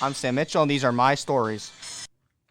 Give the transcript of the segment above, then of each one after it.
I'm Sam Mitchell, and these are my stories.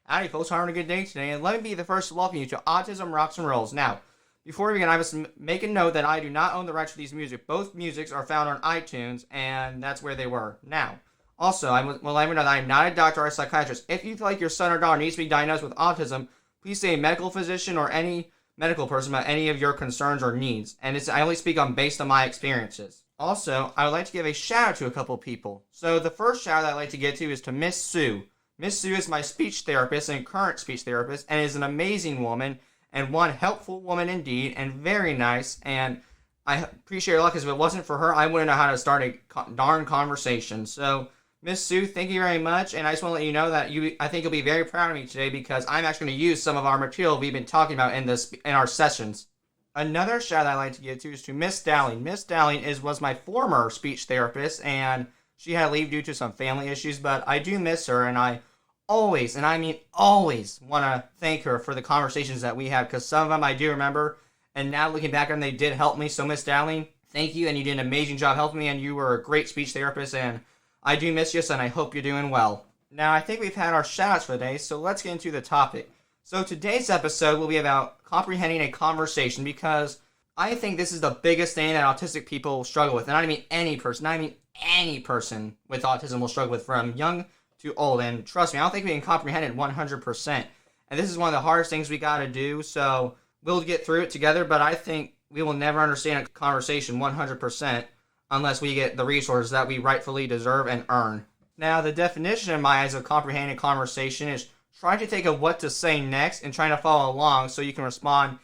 Howdy, folks. Having a good day today, and let me be the first to welcome you to Autism Rocks and Rolls. Now, before we begin, I must make a note that I do not own the rights to these music. Both musics are found on iTunes, and that's where they were. Now, also, I will let you know that I am not a doctor or a psychiatrist. If you feel like your son or daughter needs to be diagnosed with autism, please see a medical physician or any medical person about any of your concerns or needs. And I only speak based on my experiences. Also, I would like to give a shout out to a couple people. So the first shout out I'd like to get to is to Miss Sue. Miss Sue is my speech therapist and current speech therapist, and is an amazing woman and one helpful woman indeed, and very nice. And I appreciate her luck, because if it wasn't for her, I wouldn't know how to start a darn conversation. So Miss Sue, thank you very much, and I just want to let you know that I think you'll be very proud of me today, because I'm actually going to use some of our material we've been talking about in our sessions. Another shout I'd like to give to is to Miss Dowling. Miss Dowling was my former speech therapist, and she had to leave due to some family issues, but I do miss her, and I always, and I mean always, want to thank her for the conversations that we had, because some of them I do remember, and now looking back on them, they did help me. So Miss Dowling, thank you, and you did an amazing job helping me, and you were a great speech therapist, and I do miss you, and I hope you're doing well. Now, I think we've had our shout-outs for the day, so let's get into the topic. So today's episode will be about comprehending a conversation, because I think this is the biggest thing that autistic people struggle with. And I don't mean any person with autism will struggle with, from young to old. And trust me, I don't think we can comprehend it 100%. And this is one of the hardest things we got to do, so we'll get through it together, but I think we will never understand a conversation 100% unless we get the resources that we rightfully deserve and earn. Now, the definition in my eyes of comprehending a conversation is trying to think of what to say next and trying to follow along so you can respond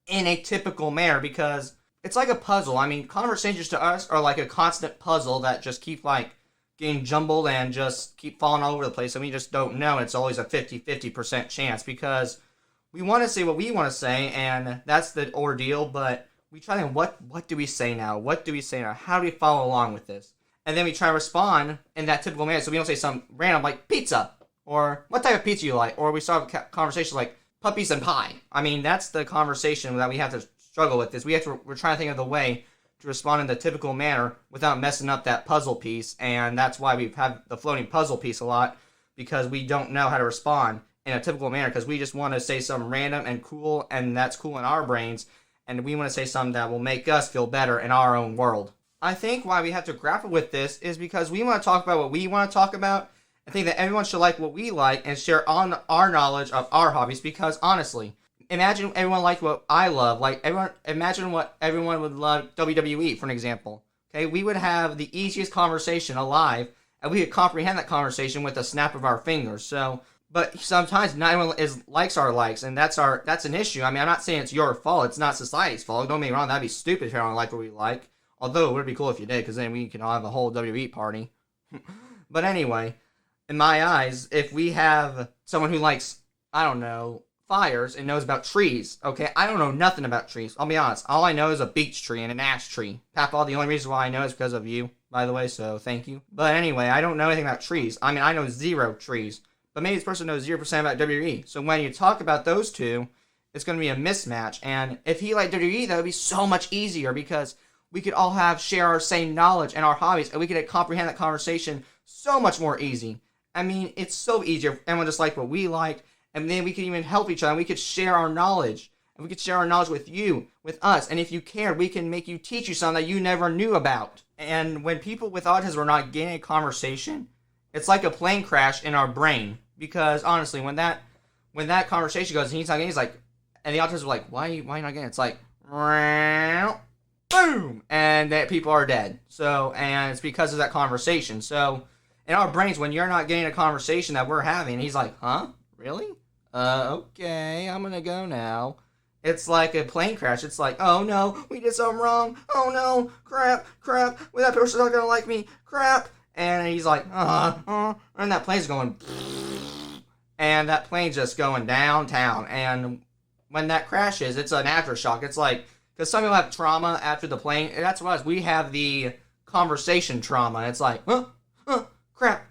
in a typical manner, because it's like a puzzle. I mean, conversations to us are like a constant puzzle that just keep getting jumbled and just keep falling all over the place, and we just don't know. It's always a 50% chance, because we want to say what we want to say, and that's the ordeal, but we try to think, what do we say now? What do we say now? How do we follow along with this? And then we try to respond in that typical manner, so we don't say something random like pizza, or what type of pizza you like, or we start a conversation like puppies and pie. I mean, that's the conversation that we have to struggle with. We're trying to think of the way to respond in the typical manner without messing up that puzzle piece, and that's why we've had the floating puzzle piece a lot, because we don't know how to respond in a typical manner, because we just want to say something random and cool, and that's cool in our brains, and we want to say something that will make us feel better in our own world. I think why we have to grapple with this is because we want to talk about what we want to talk about. I think that everyone should like what we like and share on our knowledge of our hobbies, because honestly, imagine everyone liked what I love. Imagine what everyone would love WWE, for an example. Okay, we would have the easiest conversation alive, and we could comprehend that conversation with a snap of our fingers. So, but sometimes not everyone likes our likes, and that's an issue. I mean, I'm not saying it's your fault. It's not society's fault. Don't get me wrong. That'd be stupid if everyone liked what we like. Although it would be cool if you did, because then we can all have a whole WWE party. But anyway, in my eyes, if we have someone who likes, I don't know, fires and knows about trees, okay, I don't know nothing about trees. I'll be honest. All I know is a beech tree and an ash tree. Papaw, the only reason why I know is because of you, by the way, so thank you. But anyway, I don't know anything about trees. I mean, I know zero trees. But maybe this person knows 0% about WWE. So when you talk about those two, it's going to be a mismatch. And if he liked WWE, that would be so much easier, because we could all share our same knowledge and our hobbies, and we could comprehend that conversation so much more easy. I mean, it's so easier if everyone just liked what we liked, and then we could even help each other, and we could share our knowledge, and we could share our knowledge with you, with us, and if you care, we can make you teach you something that you never knew about. And when people with autism are not getting a conversation, it's like a plane crash in our brain, because honestly, when that conversation goes, and he's not getting, he's like, and the autists are like, why are you not getting it? It's like, boom, and that people are dead. So, and it's because of that conversation. So, in our brains, when you're not getting a conversation that we're having, he's like, huh? Really? Okay, I'm gonna go now. It's like a plane crash. It's like, oh no, we did something wrong. Oh no, crap, well, that person's not gonna like me, crap. And he's like, and that plane's going, and that plane's just going downtown. And when that crashes, it's an aftershock. It's like, because some people have trauma after the plane. That's what we have, the conversation trauma. It's like, crap.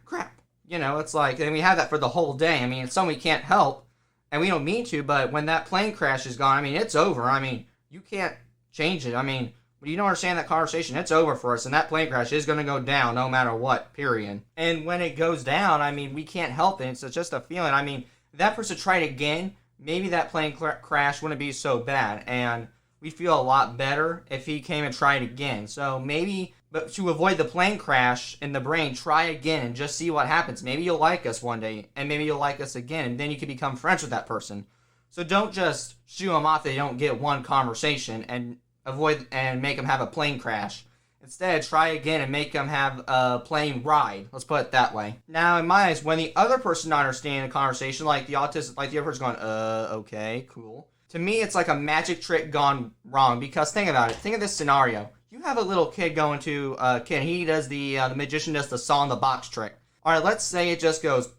You know, it's like, and we have that for the whole day. I mean, it's something we can't help, and we don't mean to, but when that plane crash is gone, I mean, it's over. I mean, you can't change it. I mean, When you don't understand that conversation, it's over for us, and that plane crash is going to go down no matter what, period. And when it goes down, I mean, we can't help it. It's just a feeling. I mean, if that person tried again, maybe that plane crash wouldn't be so bad, and we'd feel a lot better if he came and tried again. So maybe, but to avoid the plane crash in the brain, try again and just see what happens. Maybe you'll like us one day, and maybe you'll like us again, and then you can become friends with that person. So don't just shoo them off. They don't get one conversation and avoid and make them have a plane crash. Instead, try again and make them have a plane ride. Let's put it that way. Now, in my eyes, when the other person not understanding the conversation, like the autistic, like the other person going, okay, cool. To me, it's like a magic trick gone wrong. Because think about it. Think of this scenario. You have a little kid going to a kid. He does the magician does the saw in the box trick. All right, let's say it just goes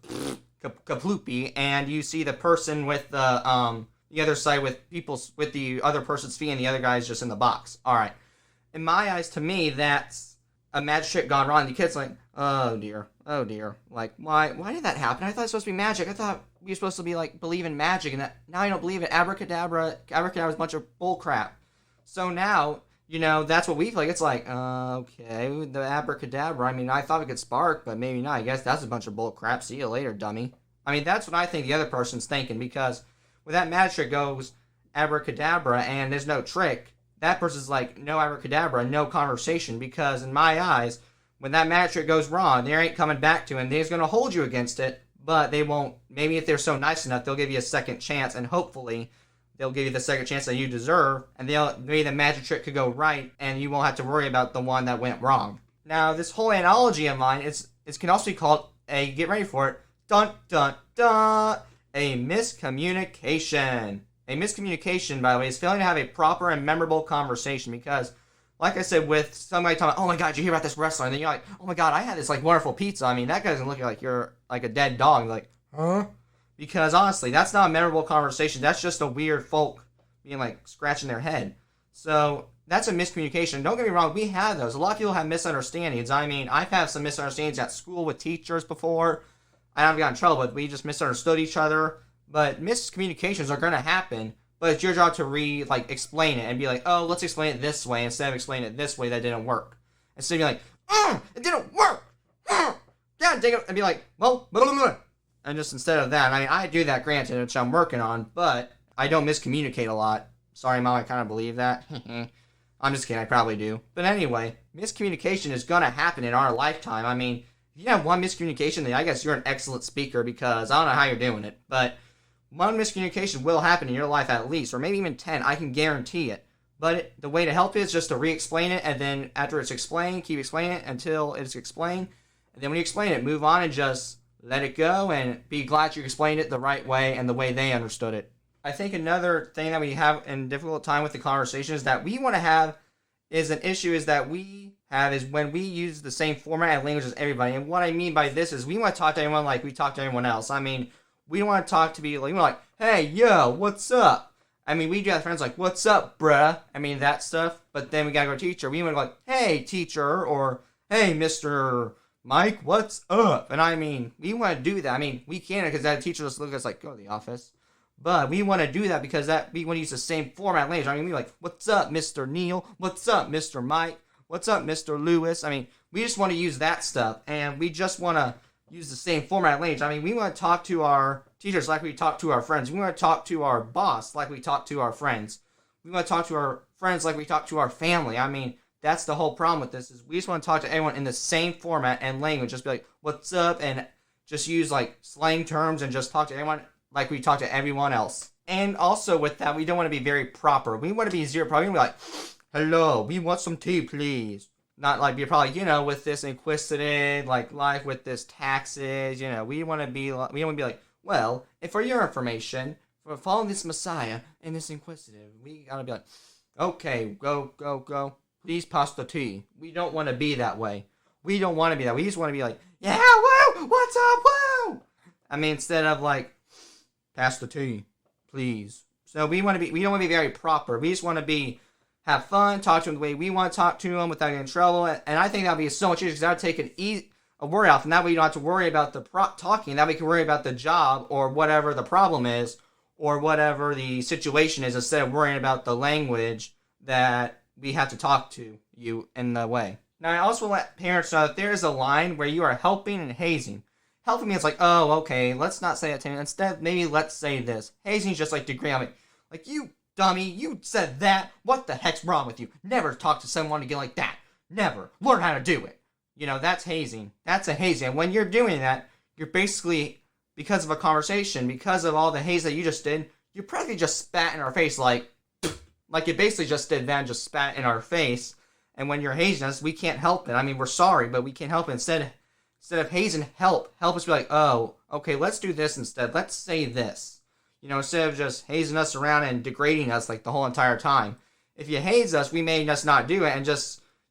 kaploopy, and you see the person with the other side with the other person's feet, and the other guy's just in the box. All right. In my eyes, to me, that's a magic trick gone wrong. The kid's like, oh dear. Like, why did that happen? I thought it was supposed to be magic. I thought we were supposed to be like believe in magic, and that now I don't believe it. Abracadabra is a bunch of bull crap. So now, that's what we feel like. It's like, okay, the abracadabra. I mean, I thought it could spark, but maybe not. I guess that's a bunch of bull crap. See you later, dummy. I mean, that's what I think the other person's thinking, because when that magic trick goes abracadabra and there's no trick, that person's like, no abracadabra, no conversation, because in my eyes, when that magic trick goes wrong, they ain't coming back to it, and they're going to hold you against it, but they won't. Maybe if they're so nice enough, they'll give you a second chance, and hopefully they'll give you the second chance that you deserve, and maybe the magic trick could go right, and you won't have to worry about the one that went wrong. Now, this whole analogy of mine, it can also be called get ready for it, dun dun dun, a miscommunication. A miscommunication, by the way, is failing to have a proper and memorable conversation, because, like I said, with somebody talking, oh my god, did you hear about this wrestler? And then you're like, oh my god, I had this like wonderful pizza. I mean, that guy's looking like you're like a dead dog. Like, huh? Because honestly, that's not a memorable conversation. That's just a weird folk being like scratching their head. So that's a miscommunication. Don't get me wrong, we have those. A lot of people have misunderstandings. I mean, I've had some misunderstandings at school with teachers before. I haven't gotten in trouble, but we just misunderstood each other. But miscommunications are going to happen, but it's your job to explain it and be like, oh, let's explain it this way instead of explaining it this way that didn't work. Instead of being like, it didn't work. Yeah, dang it. And be like, well, blah, blah, blah. And just instead of that, I mean, I do that, granted, which I'm working on, but I don't miscommunicate a lot. Sorry, Mom, I kind of believe that. I'm just kidding, I probably do. But anyway, miscommunication is going to happen in our lifetime. I mean, if you have one miscommunication, then I guess you're an excellent speaker, because I don't know how you're doing it, but one miscommunication will happen in your life at least, or maybe even 10, I can guarantee it. But the way to help is just to re-explain it, and then after it's explained, keep explaining it until it's explained. And then when you explain it, move on and just let it go, and be glad you explained it the right way and the way they understood it. I think another thing that we have in difficult time with the conversation is that we want to have is when we use the same format and language as everybody. And what I mean by this is we want to talk to everyone like we talk to everyone else. I mean, we want to talk to people like, hey, yo, what's up? I mean, we do have friends like, what's up, bruh? I mean, that stuff. But then we got to go to teacher. We want to go like, hey, teacher, or hey, Mr. Mike, what's up? And I mean, we want to do that. I mean, we can't, because that teacher just look at us like, go to the office. But we want to do that because we want to use the same format language. I mean, we like, what's up, Mr. Neil? What's up, Mr. Mike? What's up, Mr. Lewis? I mean, we just want to use that stuff. And we just want to use the same format language. I mean, we want to talk to our teachers like we talk to our friends. We want to talk to our boss like we talk to our friends. We want to talk to our friends like we talk to our family. I mean, that's the whole problem with this, is we just want to talk to everyone in the same format and language. Just be like, what's up? And just use like slang terms and just talk to everyone like we talk to everyone else. And also with that, we don't want to be very proper. We want to be zero proper. We want to be like, hello, we want some tea, please. Not like be probably, with this inquisitive, like life with this taxes, we want to be like, well, and for your information, for following this Messiah and this inquisitive, we gotta be like, okay, go, please pass the tea. We don't want to be that way. We don't want to be that way. We just want to be like, yeah, woo, what's up, woo? I mean, instead of like, pass the tea, please. So we don't want to be very proper. We just want to have fun, talk to them the way we want to talk to them without getting in trouble. And I think that would be so much easier, because that would take a worry off. And that way you don't have to worry about the talking. That way you can worry about the job or whatever the problem is or whatever the situation is, instead of worrying about the language that we have to talk to you in the way. Now, I also let parents know that there is a line where you are helping and hazing. Helping means like, oh, okay, let's not say that to me. Instead, maybe let's say this. Hazing is just like degrading. Like, you dummy, you said that. What the heck's wrong with you? Never talk to someone again like that. Never. Learn how to do it. That's hazing. That's a hazing. And when you're doing that, you're basically, because of a conversation, because of all the haze that you just did, you practically just spat in our face like you basically just did that, just spat in our face. And when you're hazing us, we can't help it. I mean, we're sorry, but we can't help it. Instead of hazing, help us be like, oh, okay, let's do this instead. Let's say this. Instead of just hazing us around and degrading us like the whole entire time. If you haze us, we may just not do it and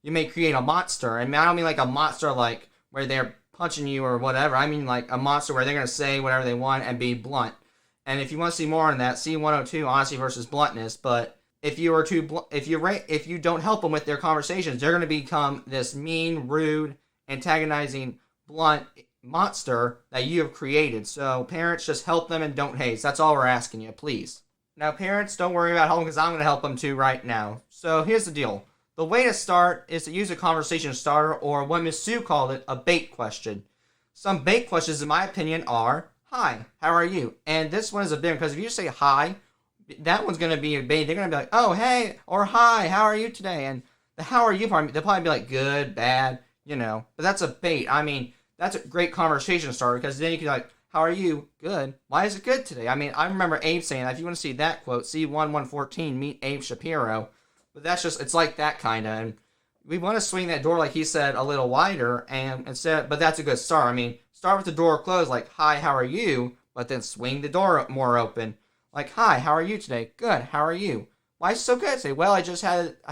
you may create a monster. And I don't mean like a monster like where they're punching you or whatever. I mean like a monster where they're going to say whatever they want and be blunt. And if you want to see more on that, see 102, honesty versus bluntness. But if you don't help them with their conversations, they're going to become this mean, rude, antagonizing, blunt monster that you have created. So parents, just help them and don't haze. That's all we're asking you, please. Now parents, don't worry about helping because I'm going to help them too right now. So here's the deal. The way to start is to use a conversation starter, or what Miss Sue called it, a bait question. Some bait questions, in my opinion, are, hi, how are you? And this one is a big one because if you say hi, that one's going to be a bait. They're going to be like, oh, hey, or hi, how are you today? And the how are you part, they'll probably be like, good, bad, But that's a bait. I mean, that's a great conversation starter because then you can be like, how are you? Good. Why is it good today? I mean, I remember Abe saying that. If you want to see that quote, see 1114, meet Abe Shapiro. But it's like that kind of. And we want to swing that door, like he said, a little wider. But that's a good start. I mean, start with the door closed, like, hi, how are you? But then swing the door more open. Like, hi, how are you today? Good, how are you? Why is it so good? Say, well, I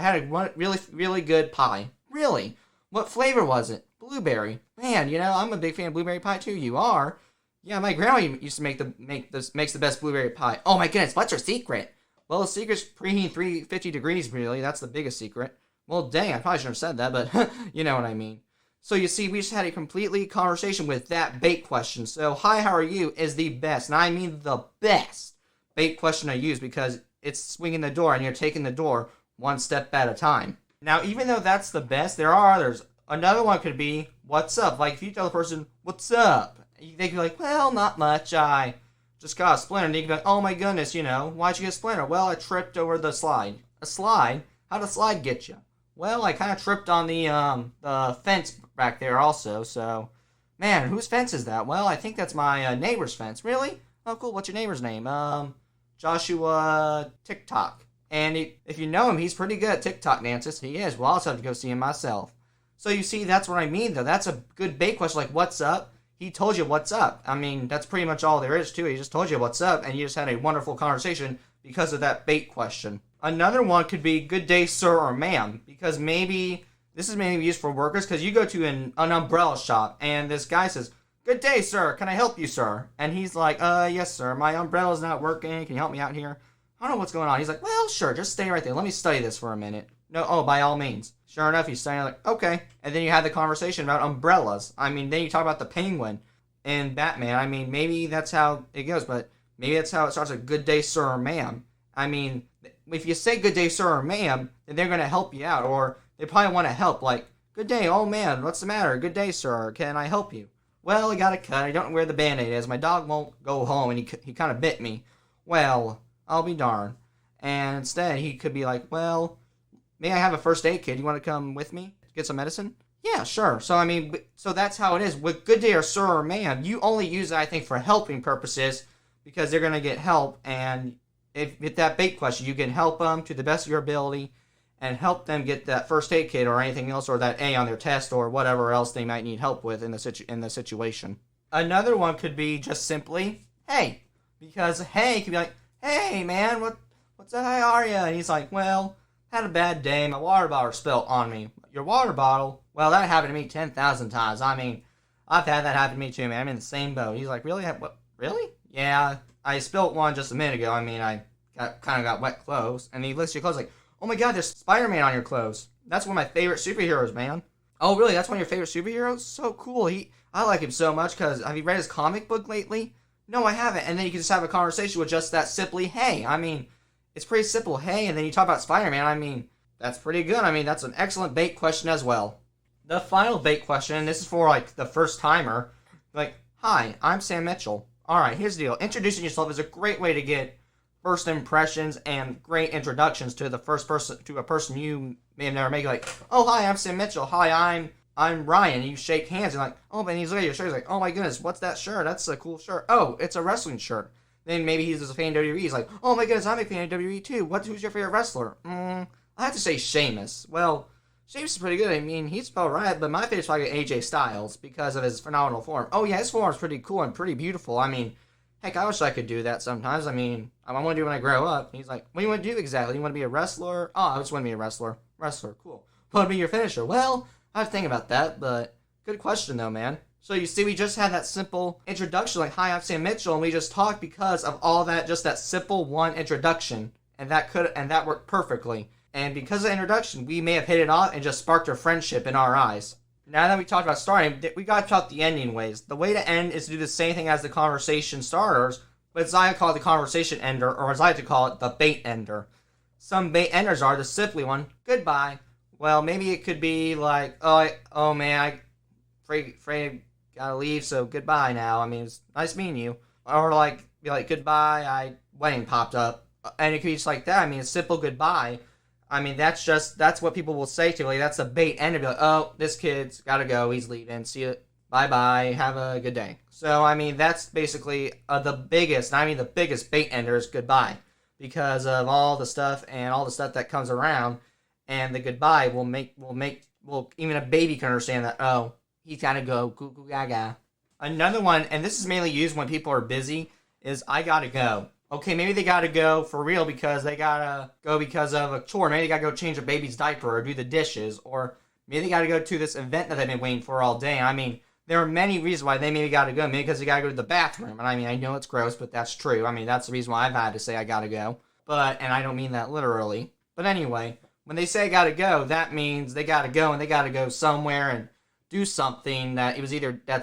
had a really, really good pie. Really? What flavor was it? Blueberry. Man, I'm a big fan of blueberry pie too. You are? Yeah, my grandma used to makes the best blueberry pie. Oh my goodness, what's her secret? Well, the secret's preheating 350 degrees, really. That's the biggest secret. Well, dang, I probably shouldn't have said that, but you know what I mean. So you see, we just had a completely conversation with that bait question. So, hi, how are you is the best, and I mean the best bait question I use because it's swinging the door and you're taking the door one step at a time. Now, even though that's the best, there are others. Another one could be, what's up? Like, if you tell the person, what's up? They could be like, well, not much. I just got a splinter. And you can be like, oh my goodness, why'd you get a splinter? Well, I tripped over the slide. A slide? How'd a slide get you? Well, I kind of tripped on the fence back there also, so... Man, whose fence is that? Well, I think that's my neighbor's fence. Really? Oh, cool. What's your neighbor's name? Joshua TikTok. And if you know him, he's pretty good at TikTok dances. He is. Well, I'll also have to go see him myself. So you see, that's what I mean, though. That's a good bait question, like, what's up? He told you what's up. I mean, that's pretty much all there is to it. He just told you what's up, and you just had a wonderful conversation because of that bait question. Another one could be, good day, sir or ma'am, because this is maybe used for workers, because you go to an umbrella shop, and this guy says, good day, sir, can I help you, sir? And he's like, yes, sir, my umbrella's not working, can you help me out here? I don't know what's going on. He's like, well, sure, just stay right there, let me study this for a minute. No, oh, by all means. Sure enough, he's saying like, okay. And then you have the conversation about umbrellas. I mean, then you talk about the Penguin and Batman. I mean, maybe that's how it goes, but maybe that's how it starts, like, good day, sir or ma'am. I mean, if you say good day, sir or ma'am, then they're going to help you out, or they probably want to help, like, good day, oh man, what's the matter? Good day, sir, can I help you? Well, I got a cut, I don't know where the Band-Aid is, my dog won't go home, and he kind of bit me. Well, I'll be darned. And instead, he could be like, well, may I have a first aid kit? You want to come with me to get some medicine? Yeah, sure. So, I mean, so that's how it is. With good day or sir or ma'am, you only use it, I think, for helping purposes because they're going to get help. And if with that bait question, you can help them to the best of your ability and help them get that first aid kit or anything else or that A on their test or whatever else they might need help with in the situation. Another one could be just simply, hey. Because hey could be like, hey, man, what's up? How are you? And he's like, well, had a bad day. My water bottle spilled on me. Your water bottle? Well, that happened to me 10,000 times. I mean, I've had that happen to me too, man. I'm in the same boat. He's like, really? What? Really? Yeah, I spilled one just a minute ago. I mean, I kind of got wet clothes. And he lifts your clothes like, oh my god, there's Spider-Man on your clothes. That's one of my favorite superheroes, man. Oh, really? That's one of your favorite superheroes? So cool. I like him so much because have you read his comic book lately? No, I haven't. And then you can just have a conversation with just that simply, hey. I mean, it's pretty simple, hey. And then you talk about Spider-Man. I mean, That's pretty good. I mean, that's an excellent bait question as well. The final bait question, and this is for like the first timer. Like, hi, I'm Sam Mitchell. Alright, here's the deal. Introducing yourself is a great way to get first impressions and great introductions to the first person, to a person you may have never met. Like, oh, hi, I'm Sam Mitchell. Hi, I'm Ryan. And you shake hands and like, oh, but he's looking at your shirt. He's like, oh my goodness, what's that shirt? That's a cool shirt. Oh, it's a wrestling shirt. Then maybe he's a fan of WWE. He's like, oh my goodness, I'm a fan of WWE too. Who's your favorite wrestler? I have to say Sheamus. Well, Sheamus is pretty good. I mean, he's spelled right, but my favorite's probably AJ Styles because of his phenomenal form. Oh yeah, his form's pretty cool and pretty beautiful. I mean, heck, I wish I could do that sometimes. I mean, I want to do it when I grow up. He's like, what do you want to do exactly? You want to be a wrestler? Oh, I just want to be a wrestler. Wrestler, cool. What would be your finisher? Well, I have to think about that, but good question though, man. So you see, we just had that simple introduction, like, hi, I'm Sam Mitchell, and we just talked because of all that, just that simple one introduction, and that worked perfectly. And because of the introduction, we may have hit it off and just sparked a friendship in our eyes. Now that we talked about starting, we got to talk the ending ways. The way to end is to do the same thing as the conversation starters, but as I call it the conversation ender, or as I like to call it, the bait ender. Some bait enders are the simply one, goodbye. Well, maybe it could be like, oh man, I afraid gotta leave, so goodbye now. I mean, it's nice meeting you. Or like, be like, goodbye, wedding popped up. And it could be just like that. I mean, a simple goodbye. I mean, that's what people will say to you. Like, that's a bait end to be like, oh, this kid's gotta go, he's leaving, see you, bye-bye, have a good day. So, I mean, that's basically the biggest bait ender is goodbye. Because of all the stuff that comes around, and the goodbye will even a baby can understand that, oh, he's gotta go, goo goo gaga. Another one, and this is mainly used when people are busy, is I gotta go. Okay, maybe they gotta go for real because they gotta go because of a chore. Maybe they gotta go change a baby's diaper or do the dishes. Or maybe they gotta go to this event that they've been waiting for all day. I mean, there are many reasons why they maybe gotta go. Maybe because they gotta go to the bathroom. And I mean, I know it's gross, but that's true. I mean, that's the reason why I've had to say I gotta go. And I don't mean that literally. But anyway, when they say gotta go, that means they gotta go and they gotta go somewhere and do something that's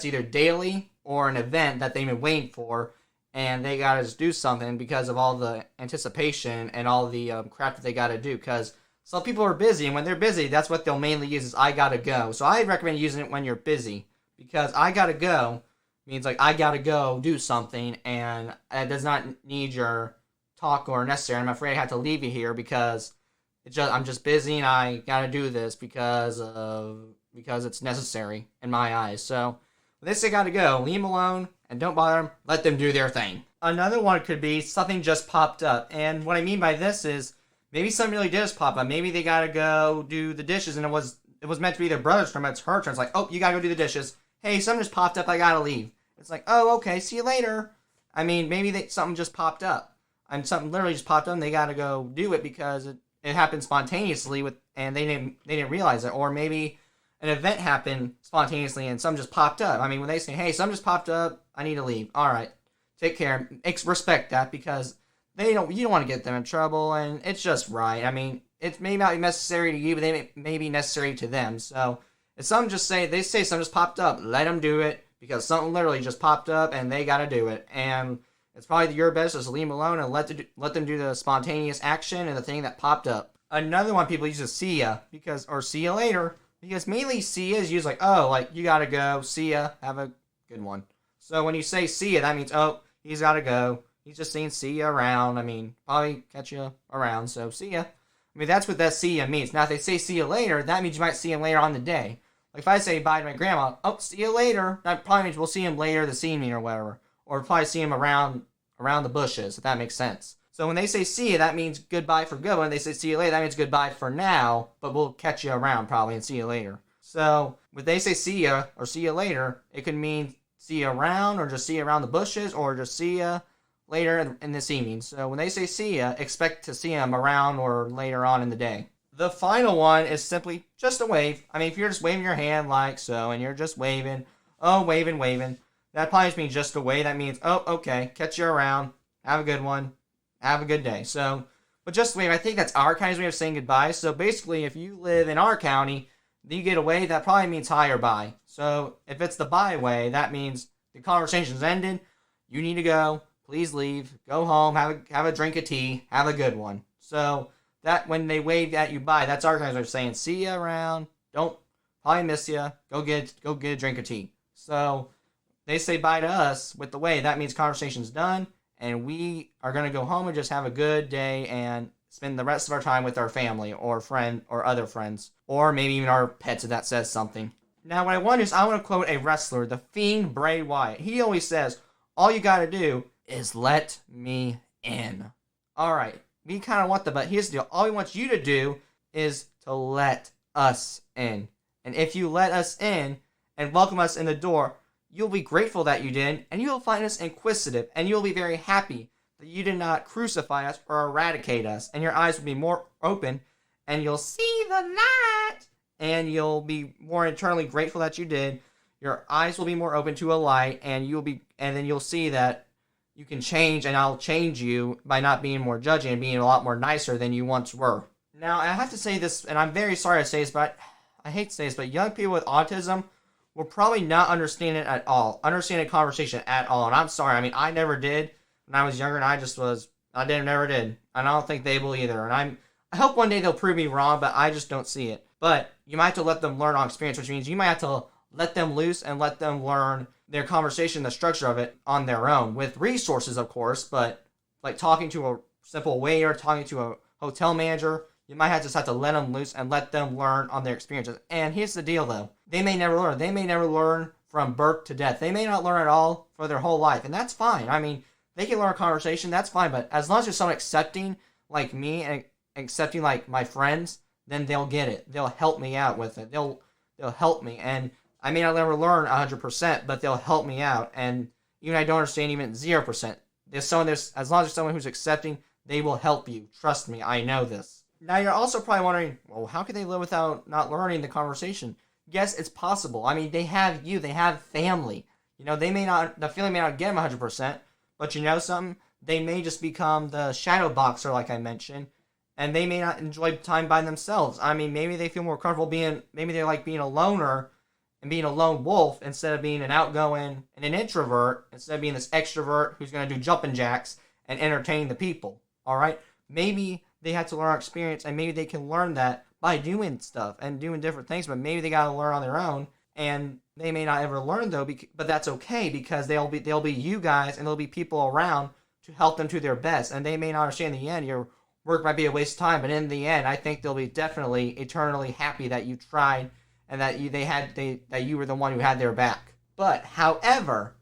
either daily or an event that they've been waiting for. And they gotta just do something because of all the anticipation and all the crap that they gotta do. Because some people are busy, and when they're busy, that's what they'll mainly use is I gotta go. So I recommend using it when you're busy. Because I gotta go means like I gotta go do something, and it does not need your talk or necessary. I'm afraid I have to leave you here because I'm just busy and I gotta do this because it's necessary in my eyes. So when they say gotta go, leave them alone. And don't bother them, let them do their thing. Another one could be something just popped up. And what I mean by this is maybe something really did just pop up. Maybe they gotta go do the dishes and it was meant to be their brother's turn, but it's her turn. It's like, oh, you gotta go do the dishes. Hey, something just popped up, I gotta leave. It's like, oh, okay, see you later. I mean, maybe something just popped up. Something literally just popped up and they gotta go do it because it happened spontaneously and they didn't realize it. Or maybe an event happened spontaneously and something just popped up. I mean, when they say, hey, something just popped up, I need to leave. All right, take care. Respect that because you don't want to get them in trouble, and it's just right. I mean, it may not be necessary to you, but they may be necessary to them. So if something they say something just popped up, let them do it because something literally just popped up and they got to do it. And it's probably your best just to leave them alone and let them do the spontaneous action and the thing that popped up. Another one people use is see ya or see you later. Because mainly see ya is used like, oh, like, you gotta go, see ya, have a good one. So when you say see ya, that means, oh, he's gotta go. He's just saying see ya around. I mean, probably catch you around, so see ya. I mean, that's what that see ya means. Now, if they say see ya later, that means you might see him later on the day. Like, if I say bye to my grandma, oh, see you later, that probably means we'll see him later this evening or whatever. Or probably see him around the bushes, if that makes sense. So when they say see you, that means goodbye for good. When they say see you later, that means goodbye for now, but we'll catch you around probably and see you later. So when they say see ya or see you later, it could mean see you around or just see you around the bushes or just see you later in this evening. So when they say see ya, expect to see them around or later on in the day. The final one is simply just a wave. I mean, if you're just waving your hand like so and you're just waving, oh, waving, that probably just means just a wave. That means, oh, okay, catch you around, have a good one. Have a good day. So, but just wave, I think that's our county's way of saying goodbye. So basically, if you live in our county, you get a wave, that probably means hi or bye. So if it's the bye way, that means the conversation's ended. You need to go. Please leave. Go home. Have a drink of tea. Have a good one. So that when they wave at you bye, that's our guys are saying, see ya around, don't, probably miss ya, go get a drink of tea. So they say bye to us with the wave. That means conversation's done, and we are going to go home and just have a good day and spend the rest of our time with our family or friend or other friends, or maybe even our pets if that says something. Now, what I want is, I want to quote a wrestler, the Fiend Bray Wyatt. He always says, all you got to do is let me in. All right, we kind of want that, but here's the deal. All we want you to do is to let us in. And if you let us in and welcome us in the door, you'll be grateful that you did, and you'll find us inquisitive, and you'll be very happy that you did not crucify us or eradicate us, and your eyes will be more open, and you'll see the light, and you'll be more internally grateful that you did. Your eyes will be more open to a light, and then you'll see that you can change, and I'll change you by not being more judging and being a lot more nicer than you once were. Now, I have to say this, and I'm very sorry to say this, but I hate to say this, but young people with autism will probably not understand it at all, understand a conversation at all, and I'm sorry. I mean, I never did when I was younger, and never did, and I don't think they will either, and I hope one day they'll prove me wrong, but I just don't see it. But you might have to let them learn on experience, which means you might have to let them loose and let them learn their conversation, the structure of it on their own, with resources, of course, but like talking to a simple waiter, talking to a hotel manager, you might just have to let them loose and let them learn on their experiences. And here's the deal, though. They may never learn. They may never learn from birth to death. They may not learn at all for their whole life, and that's fine. I mean, they can learn conversation, that's fine, but as long as there's someone accepting like me and accepting like my friends, then they'll get it. They'll help me out with it. They'll help me, and I may not ever learn 100%, but they'll help me out, and even I don't understand even 0%. As long as there's someone who's accepting, they will help you. Trust me, I know this. Now, you're also probably wondering, well, how can they live without not learning the conversation? Yes, it's possible. I mean, they have you. They have family. You know, the family may not get them 100%, but you know something? They may just become the shadow boxer, like I mentioned, and they may not enjoy time by themselves. I mean, maybe they feel more comfortable maybe they like being a loner and being a lone wolf instead of being an outgoing and an introvert, instead of being this extrovert who's going to do jumping jacks and entertain the people. All right? Maybe they had to learn experience, and maybe they can learn that by doing stuff and doing different things, but maybe they got to learn on their own, and they may not ever learn, though, but that's okay, because they'll be you guys, and there'll be people around to help them to their best, and they may not understand in the end. Your work might be a waste of time, but in the end, I think they'll be definitely eternally happy that you tried and that you were the one who had their back. But however,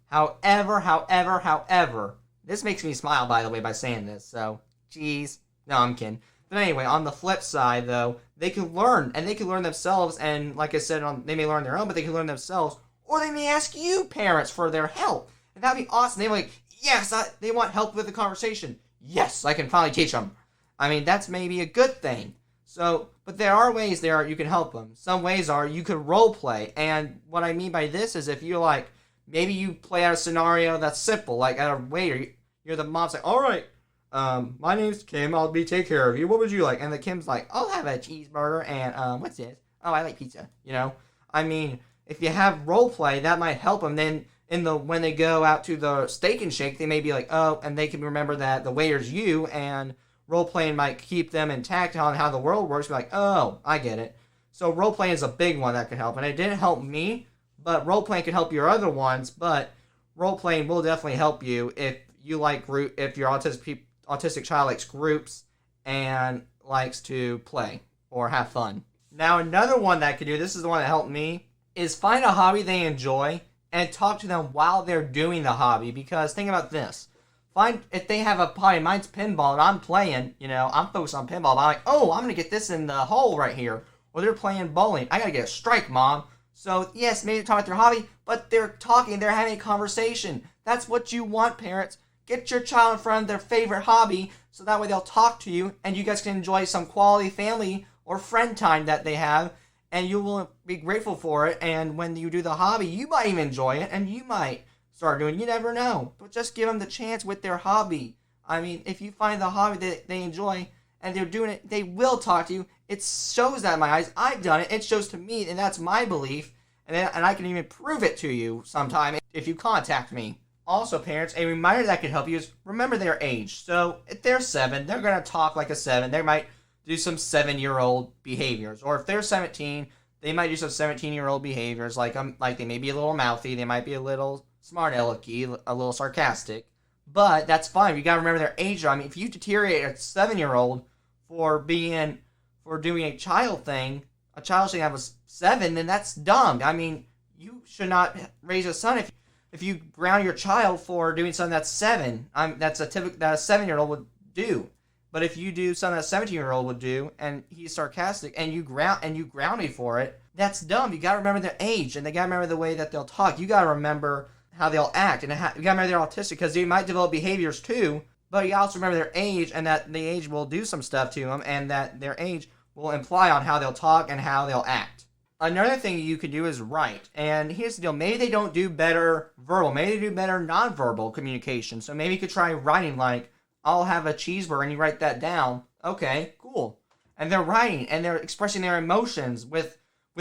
this makes me smile, by the way, by saying this, so, geez. No, I'm kidding. But anyway, on the flip side, though, they can learn, and they can learn themselves, and like I said, they may learn their own, but they can learn themselves, or they may ask you, parents, for their help. And that'd be awesome. They'd be like, yes, they want help with the conversation. Yes, I can finally teach them. I mean, that's maybe a good thing. So, but there are ways you can help them. Some ways are you could role play, and what I mean by this is if you like, maybe you play out a scenario that's simple, like at a waiter, you're the mom's like, all right, my name's Kim, I'll take care of you. What would you like? And the Kim's like, I'll have a cheeseburger and, what's this? Oh, I like pizza, you know? I mean, if you have role play, that might help them. Then when they go out to the Steak and Shake, they may be like, oh, and they can remember that the waiter's you, and role playing might keep them intact on how the world works. Be like, oh, I get it. So role playing is a big one that could help. And it didn't help me, but role playing could help your other ones, but role playing will definitely help you if you like if your autistic child likes groups and likes to play or have fun. Now, another one that could do, this is the one that helped me, is find a hobby they enjoy and talk to them while they're doing the hobby. Because think about this. If they have a hobby, mine's pinball, and I'm playing, I'm focused on pinball, but I'm like, oh, I'm going to get this in the hole right here. Or they're playing bowling. I got to get a strike, Mom. So, yes, maybe they're talking about their hobby, but they're talking, they're having a conversation. That's what you want, parents. Get your child in front of their favorite hobby, so that way they'll talk to you, and you guys can enjoy some quality family or friend time that they have, and you will be grateful for it, and when you do the hobby, you might even enjoy it, and you might start doing it. You never know. But just give them the chance with their hobby. I mean, if you find the hobby that they enjoy, and they're doing it, they will talk to you. It shows that in my eyes. I've done it. It shows to me, and that's my belief, and I can even prove it to you sometime if you contact me. Also, parents, a reminder that can help you is remember their age. So, if they're 7, they're going to talk like a 7. They might do some 7-year-old behaviors. Or if they're 17, they might do some 17-year-old behaviors, like they may be a little mouthy, they might be a little smart alecky, a little sarcastic. But that's fine. You gotta remember their age. I mean, if you deteriorate a 7-year-old for doing a childish thing that was 7, then that's dumb. I mean, you should not raise a son if you ground your child for doing something that's 7. That's a typical that a 7-year-old would do. But if you do something that a 17-year-old would do, and he's sarcastic, and you ground me for it, that's dumb. You gotta remember their age, and they gotta remember the way that they'll talk. You gotta remember how they'll act, and you gotta remember they're autistic because they might develop behaviors too. But you also remember their age, and that the age will do some stuff to them, and that their age will imply on how they'll talk and how they'll act. Another thing you could do is write. And here's the deal. Maybe they don't do better verbal. Maybe they do better nonverbal communication. So maybe you could try writing like, I'll have a cheeseburger, and you write that down. Okay, cool. And they're writing, and they're expressing their emotions with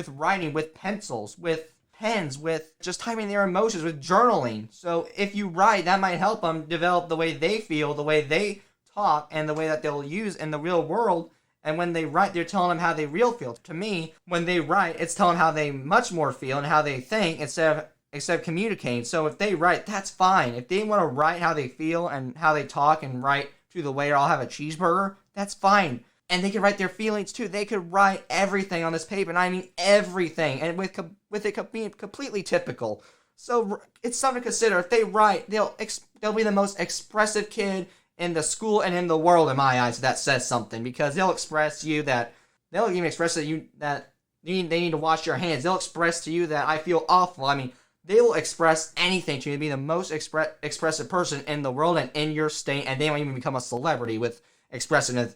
writing, with pencils, with pens, with just typing their emotions, with journaling. So if you write, that might help them develop the way they feel, the way they talk, and the way that they'll use in the real world. And when they write, they're telling them how they real feel. To me, when they write, it's telling them how they much more feel and how they think instead of communicating. So if they write, that's fine. If they want to write how they feel and how they talk and write to the waiter, I'll have a cheeseburger, that's fine. And they can write their feelings too. They could write everything on this paper, and I mean everything, and with it being completely typical. So it's something to consider. If they write, they'll be the most expressive kid in the school and in the world, in my eyes. That says something, because they'll express to you that they'll even express that they need to wash your hands. They'll express to you that I feel awful. I mean, they will express anything to you to be the most expressive person in the world and in your state, and they might even become a celebrity with expressiveness,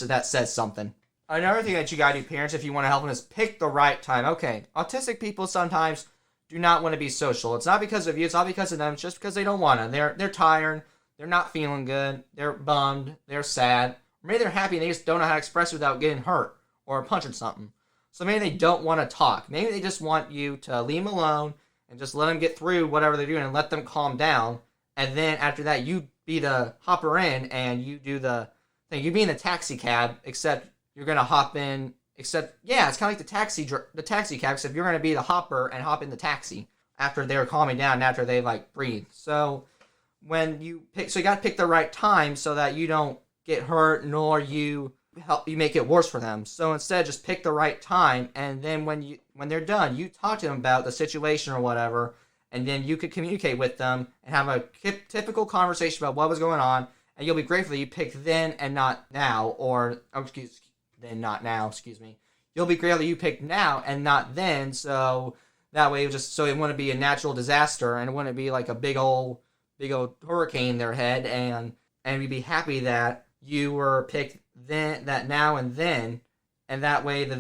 if that says something. Another thing that you gotta do, parents, if you want to help them, is pick the right time. Okay, autistic people sometimes do not want to be social. It's not because of you, it's not because of them, it's just because they don't want to. They're tired, they're not feeling good, they're bummed, they're sad, or maybe they're happy and they just don't know how to express it without getting hurt or punching something. So maybe they don't want to talk. Maybe they just want you to leave them alone and just let them get through whatever they're doing and let them calm down. And then after that, you be the hopper in and you do the thing. You be in the taxi cab, except you're going to hop in, except, yeah, it's kind of like the taxi cab, except you're going to be the hopper and hop in the taxi after they're calming down and after they, like, breathe. So you got to pick the right time so that you don't get hurt nor you make it worse for them. So instead, just pick the right time, and then when they're done, you talk to them about the situation or whatever, and then you could communicate with them and have a typical conversation about what was going on, and you'll be grateful that you picked then and not now, excuse me. You'll be grateful that you picked now and not then, so that way it wouldn't be a natural disaster, and it wouldn't be like a big old hurricane in their head, and you'd be happy that you were picked then, that now and then, and that way the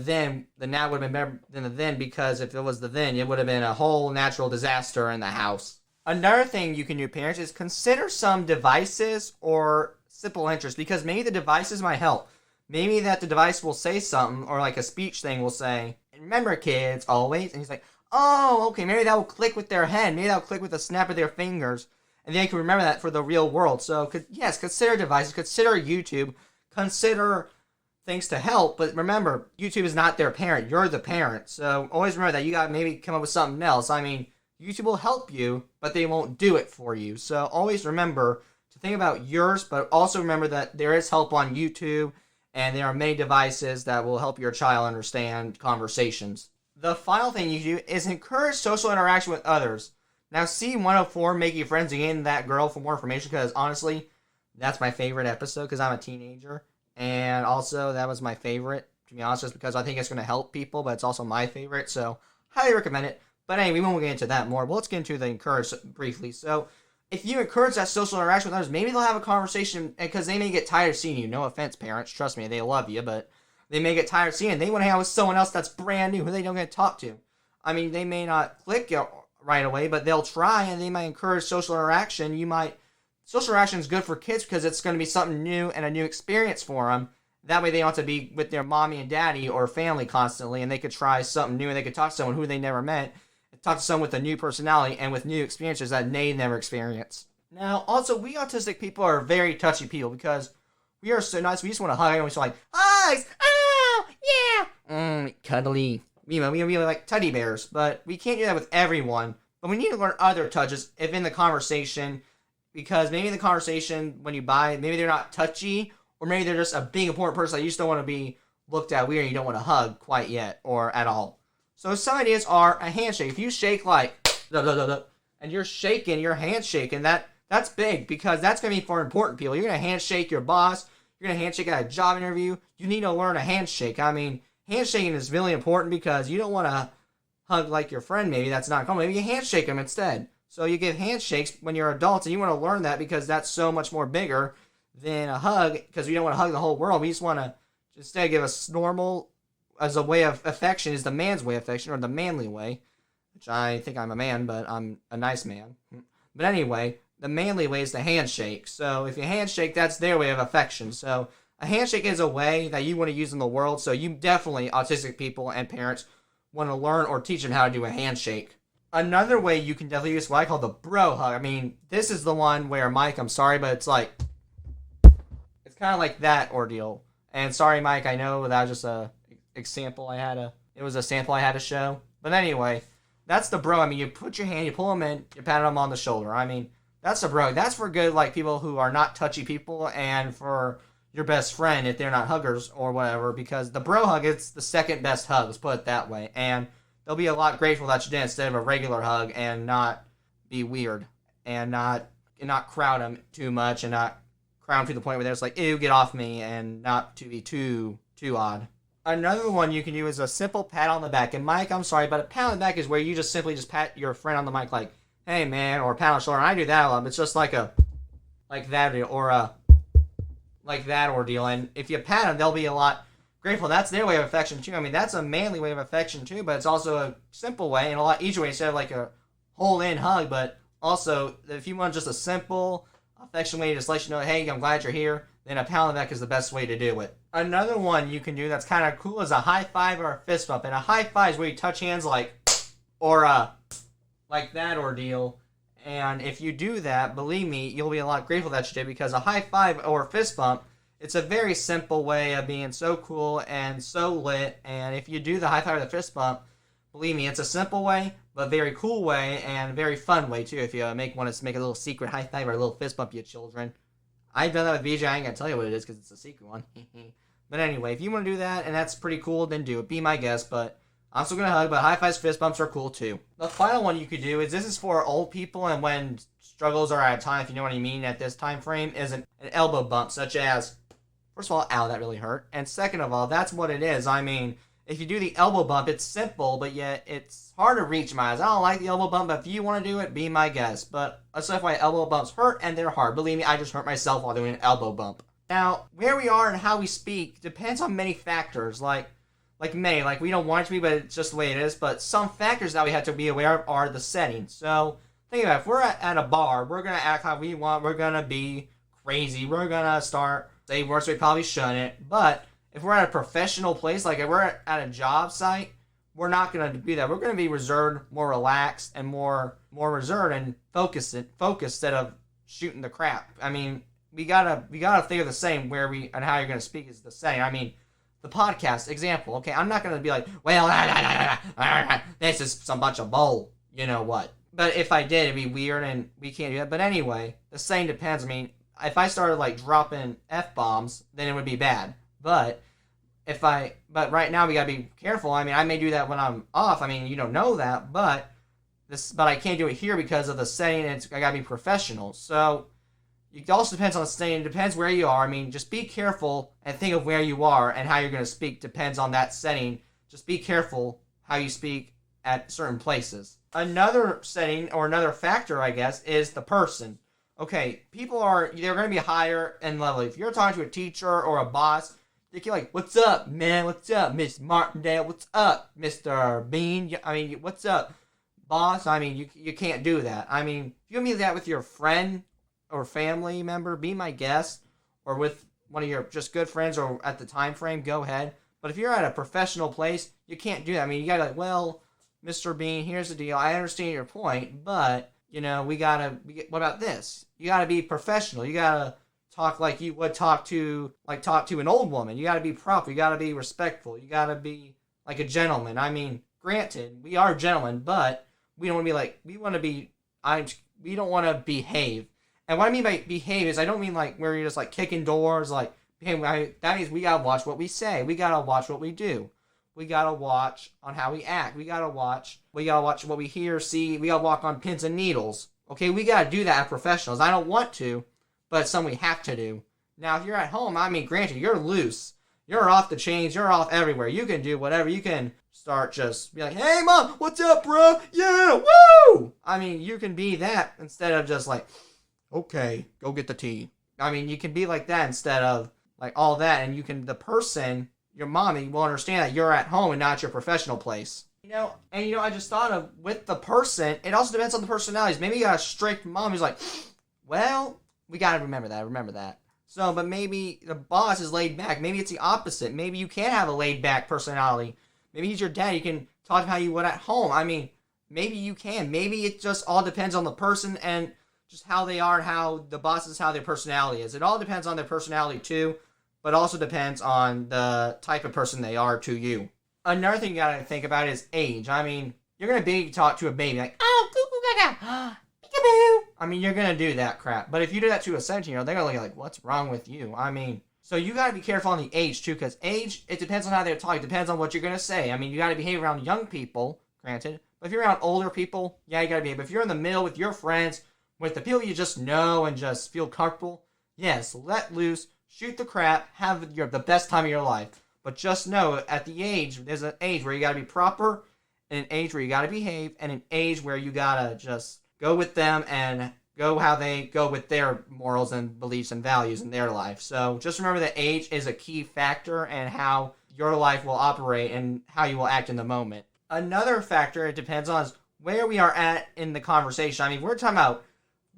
now would have been better than the then, because if it was the then, it would have been a whole natural disaster in the house. Another thing you can do, parents, is consider some devices or simple interests, because maybe the devices might help. Maybe that the device will say something, or like a speech thing will say, remember kids, always, and he's like, oh, okay, maybe that will click with their head, maybe that will click with a snap of their fingers, and they can remember that for the real world. So, yes, consider devices, consider YouTube, consider things to help, but remember, YouTube is not their parent, you're the parent, so always remember that you gotta maybe come up with something else. I mean, YouTube will help you, but they won't do it for you. So always remember to think about yours, but also remember that there is help on YouTube, and there are many devices that will help your child understand conversations. The final thing you do is encourage social interaction with others. Now, see 104, Making Friends Again, that girl, for more information, because honestly, that's my favorite episode, because I'm a teenager, and also that was my favorite, to be honest, just because I think it's going to help people, but it's also my favorite, so highly recommend it. But anyway, we won't get into that more. But let's get into the encourage briefly. So, if you encourage that social interaction with others, maybe they'll have a conversation, because they may get tired of seeing you. No offense, parents. Trust me, they love you, but they may get tired of seeing you. They want to hang out with someone else that's brand new, who they don't get to talk to. I mean, they may not click right away, but they'll try, and they might encourage social interaction. Social interaction is good for kids because it's going to be something new and a new experience for them. That way they don't have to be with their mommy and daddy or family constantly, and they could try something new, and they could talk to someone who they never met, talk to someone with a new personality and with new experiences that they never experienced. Now, also, we autistic people are very touchy people, because we are so nice. We just want to hug. And we're so like, hugs. Oh, yeah. Cuddly. We like teddy bears. But we can't do that with everyone. But we need to learn other touches if in the conversation. Because maybe in the conversation, when you buy, maybe they're not touchy. Or maybe they're just a big, important person that you just don't want to be looked at weird and you don't want to hug quite yet. Or at all. So some ideas are a handshake. If you shake like, and you're shaking, your hand's shaking, that's big because that's going to be for important people. You're going to handshake your boss. You're going to handshake at a job interview. You need to learn a handshake. I mean, handshaking is really important because you don't want to hug like your friend maybe that's not common. Maybe you handshake them instead. So you give handshakes when you're adults and you want to learn that because that's so much more bigger than a hug because we don't want to hug the whole world. We just want to instead give us normal as a way of affection is the man's way of affection or the manly way. Which I think I'm a man, but I'm a nice man. But anyway, the manly way is the handshake. So if you handshake, that's their way of affection. So a handshake is a way that you want to use in the world. So you definitely, autistic people and parents, want to learn or teach them how to do a handshake. Another way you can definitely use what I call the bro hug. I mean, this is the one where, Mike, I'm sorry, but it's like, it's kind of like that ordeal. And sorry, Mike, I know that was just a sample I had to show. But anyway, that's the bro. I mean, you put your hand, you pull them in, you pat them on the shoulder. I mean, that's the bro. That's for good, like, people who are not touchy people and for your best friend if they're not huggers or whatever, because the bro hug is the second best hug, let's put it that way. And they'll be a lot grateful that you did instead of a regular hug and not be weird and not crowd them too much and not crowd them to the point where they're just like, ew, get off me, and not to be too odd. Another one you can do is a simple pat on the back. And Mike, I'm sorry, but a pat on the back is where you just simply pat your friend on the mic like, hey man, or a pat on the shoulder. And I do that a lot. It's just like that ordeal. And if you pat them, they'll be a lot grateful. That's their way of affection too. I mean, that's a manly way of affection too, but it's also a simple way and a lot easier way instead of like a whole in hug. But also, if you want just a simple affection way to just let you know, hey, I'm glad you're here, then a pat on the back is the best way to do it. Another one you can do that's kind of cool is a high five or a fist bump. And a high five is where you touch hands like that ordeal. And if you do that, believe me, you'll be a lot grateful that you did, because a high five or a fist bump, it's a very simple way of being so cool and so lit. And if you do the high five or the fist bump, believe me, it's a simple way, but very cool way and a very fun way too. If you want to make a little secret high five or a little fist bump, you children. I've done that with BJ. I ain't gonna tell you what it is because it's a secret one. But anyway, if you want to do that and that's pretty cool, then do it. Be my guest, but I'm still gonna hug. But high fives, fist bumps are cool too. The final one you could do is, this is for old people and when struggles are at a time, if you know what I mean, at this time frame, is an elbow bump, such as, first of all, ow, that really hurt. And second of all, that's what it is. I mean, if you do the elbow bump, it's simple, but yet it's hard to reach my eyes. I don't like the elbow bump, but if you want to do it, be my guest. But let's say why elbow bumps hurt and they're hard. Believe me, I just hurt myself while doing an elbow bump. Now, where we are and how we speak depends on many factors, like we don't want it to be, but it's just the way it is. But some factors that we have to be aware of are the setting. So think about it. If we're at a bar, we're going to act how we want. We're going to be crazy. We're going to say words we probably shouldn't. But if we're at a professional place, like if we're at a job site, we're not going to do that. We're going to be reserved, more relaxed, and more reserved and focused instead of shooting the crap. I mean, we gotta think of the same where we and how you're going to speak is the same. I mean, the podcast example. Okay, I'm not going to be like, well, this is some bunch of bull. You know what? But if I did, it'd be weird, and we can't do that. But anyway, the same depends. I mean, if I started like dropping F-bombs, then it would be bad. But right now we gotta be careful. I mean, I may do that when I'm off. I mean, you don't know that, but I can't do it here because of the setting. I gotta be professional. So it also depends on the setting. It depends where you are. I mean, just be careful and think of where you are and how you're gonna speak. Depends on that setting. Just be careful how you speak at certain places. Another setting or another factor, I guess, is the person. Okay, they're gonna be higher in level. If you're talking to a teacher or a boss, you're like, what's up, man? What's up, Miss Martindale? What's up, Mr. Bean? I mean, what's up, boss? I mean, you can't do that. I mean, if you want to do that with your friend or family member, be my guest, or with one of your just good friends or at the time frame, go ahead. But if you're at a professional place, you can't do that. I mean, you gotta like, well, Mr. Bean, here's the deal. I understand your point, but, you know, what about this? You gotta be professional. You gotta talk like you would talk to an old woman. You gotta be proper. You gotta be respectful. You gotta be like a gentleman. I mean, granted, we are gentlemen, but we don't want to be like, we don't want to behave. And what I mean by behave is I don't mean like where you're just like kicking doors, like, that means we gotta watch what we say. We gotta watch what we do. We gotta watch on how we act. We gotta watch what we hear, see. We gotta walk on pins and needles. Okay, we gotta do that as professionals. I don't want to, but it's something we have to do. Now, if you're at home, I mean, granted, you're loose. You're off the chains. You're off everywhere. You can do whatever. You can start just be like, hey, Mom, what's up, bro? Yeah, woo! I mean, you can be that instead of just like, okay, go get the tea. I mean, you can be like that instead of like all that, and you can, the person, your mommy, will understand that you're at home and not your professional place. I just thought of, with the person, it also depends on the personalities. Maybe you got a strict mom who's like, well, we gotta remember that. So, but maybe the boss is laid back. Maybe it's the opposite. Maybe you can have a laid back personality. Maybe he's your dad. You can talk to how you would at home. I mean, maybe you can. Maybe it just all depends on the person and just how they are and how the boss is, how their personality is. It all depends on their personality too, but also depends on the type of person they are to you. Another thing you gotta think about is age. I mean, you're gonna talk to a baby like, oh, goo goo gaga, peekaboo. I mean, you're gonna do that crap. But if you do that to a 17-year-old, they're gonna look like, what's wrong with you? I mean, so you gotta be careful on the age too, because age, it depends on how they talk. It depends on what you're gonna say. I mean, you gotta behave around young people, granted. But if you're around older people, yeah, you gotta behave. But if you're in the middle with your friends, with the people you just know and just feel comfortable, yes, let loose, shoot the crap, have the best time of your life. But just know, at the age, there's an age where you gotta be proper, and an age where you gotta behave, and an age where you gotta just go with them and go how they go with their morals and beliefs and values in their life. So just remember that age is a key factor in how your life will operate and how you will act in the moment. Another factor it depends on is where we are at in the conversation. I mean, we're talking about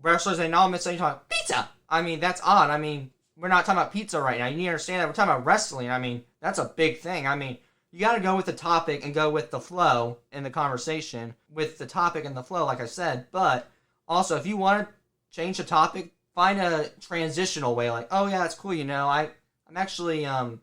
wrestlers and all of a sudden you're talking pizza. I mean, that's odd. I mean, we're not talking about pizza right now. You need to understand that we're talking about wrestling. I mean, that's a big thing. I mean, you got to go with the topic and go with the flow in the conversation with the topic and the flow, like I said. But also, if you want to change the topic, find a transitional way. Like, oh yeah, that's cool. I'm actually, I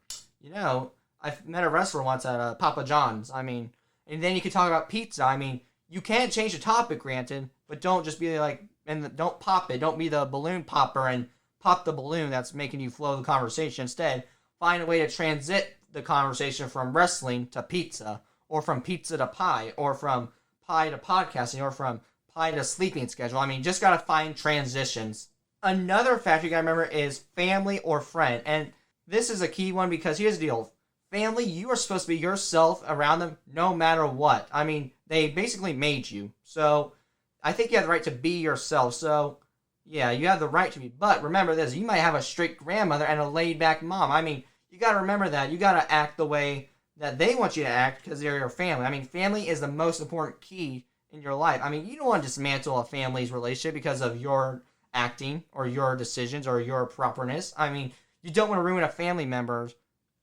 met a wrestler once at Papa John's. I mean, and then you can talk about pizza. I mean, you can change the topic, granted, but don't just be like, don't pop it. Don't be the balloon popper and pop the balloon that's making you flow the conversation. Instead, find a way to transit the conversation from wrestling to pizza, or from pizza to pie, or from pie to podcasting, or from pie to sleeping schedule. I mean, just gotta find transitions. Another factor you gotta remember is family or friend. And this is a key one because here's the deal. Family, you are supposed to be yourself around them no matter what. I mean, they basically made you. So, I think you have the right to be yourself. So, yeah, you have the right to be. But remember this, you might have a strict grandmother and a laid-back mom. I mean, you got to remember that. You got to act the way that they want you to act because they're your family. I mean, family is the most important key in your life. I mean, you don't want to dismantle a family's relationship because of your acting or your decisions or your properness. I mean, you don't want to ruin a family member's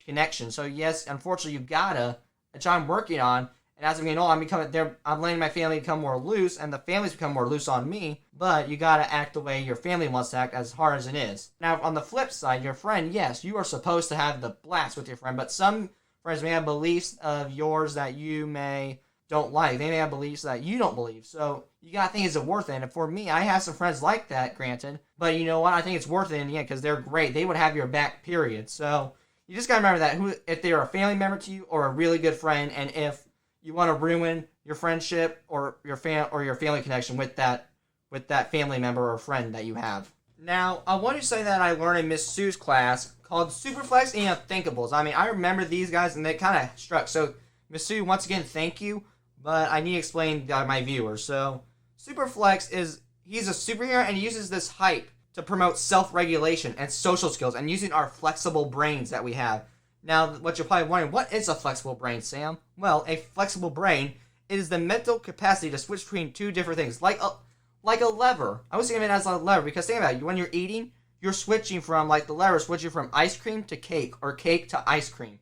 connection. So, yes, unfortunately, you got to, which I'm working on. And as I'm getting older, I'm letting my family become more loose, and the families become more loose on me. But you gotta act the way your family wants to act, as hard as it is. Now, on the flip side, your friend, yes, you are supposed to have the blast with your friend, but some friends may have beliefs of yours that you don't like. They may have beliefs that you don't believe. So you gotta think, is it worth it? And for me, I have some friends like that, granted. But you know what? I think it's worth it in the end because they're great. They would have your back, period. So you just gotta remember that if they're a family member to you or a really good friend, and if you want to ruin your friendship or your family connection with that family member or friend that you have. Now, I want to say that I learned in Miss Sue's class called Superflex and Unthinkables. I mean, I remember these guys and they kind of struck. So, Miss Sue, once again, thank you, but I need to explain to my viewers. So, Superflex he's a superhero and he uses this hype to promote self-regulation and social skills and using our flexible brains that we have. Now, what you're probably wondering, what is a flexible brain, Sam? Well, a flexible brain is the mental capacity to switch between two different things, like a lever. I was thinking of it as a lever because think about it. When you're eating, you're switching from, like the lever, switching from ice cream to cake or cake to ice cream.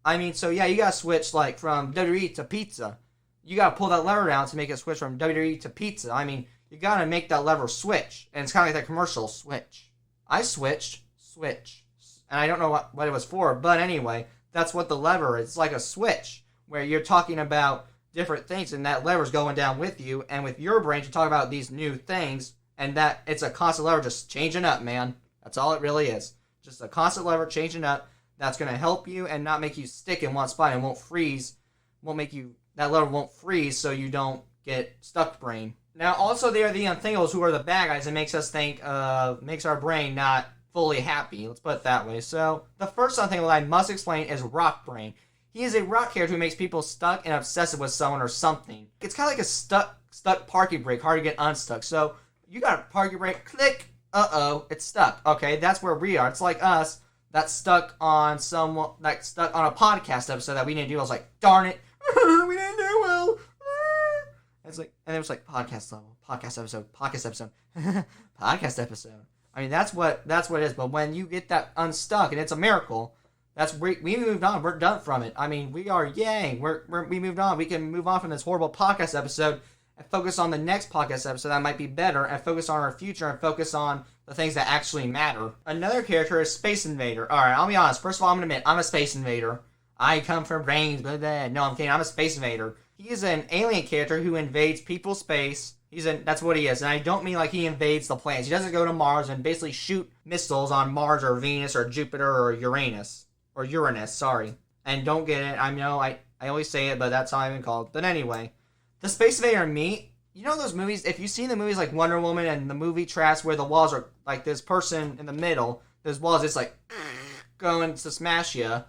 I mean, so yeah, you gotta switch like from WWE to pizza. You gotta pull that lever down to make it switch from WWE to pizza. I mean, you gotta make that lever switch. And it's kind of like that commercial, switch. I switched, switch. And I don't know what it was for, but anyway, that's what the lever is. It's like a switch where you're talking about different things, and that lever's going down with you, and with your brain to talk about these new things, and that it's a constant lever just changing up, man. That's all it really is. Just a constant lever changing up that's going to help you and not make you stick in one spot and won't freeze. That lever won't freeze so you don't get stuck brain. Now, also, they are the unthinkables who are the bad guys and makes our brain not fully happy. Let's put it that way. So, the first unthinkable I must explain is Rock Brain. He is a rock character who makes people stuck and obsessive with someone or something. It's kind of like a stuck parking brake, hard to get unstuck. So, you got a parking brake, click, it's stuck. Okay, that's where we are. It's like us that's stuck on a podcast episode that we didn't do. I was like, darn it, we didn't do well. It's like, and it was like podcast episode. Podcast episode. I mean, that's what it is. But when you get that unstuck, and it's a miracle, we moved on. We're done from it. I mean, we are, yay. We moved on. We can move on from this horrible podcast episode and focus on the next podcast episode that might be better, and focus on our future, and focus on the things that actually matter. Another character is Space Invader. Alright, I'll be honest. First of all, I'm going to admit, I'm a Space Invader. I come from brains, blah, blah. No, I'm kidding. I'm a Space Invader. He is an alien character who invades people's space. That's what he is. And I don't mean like he invades the planets. He doesn't go to Mars and basically shoot missiles on Mars or Venus or Jupiter or Uranus. Or Uranus, sorry. And don't get it. I know I always say it, but that's how I've been called. But anyway, the Space Invader and me, you know those movies, if you've seen the movies like Wonder Woman and the movie Trash where the walls are like this person in the middle, those walls just like going to smash you.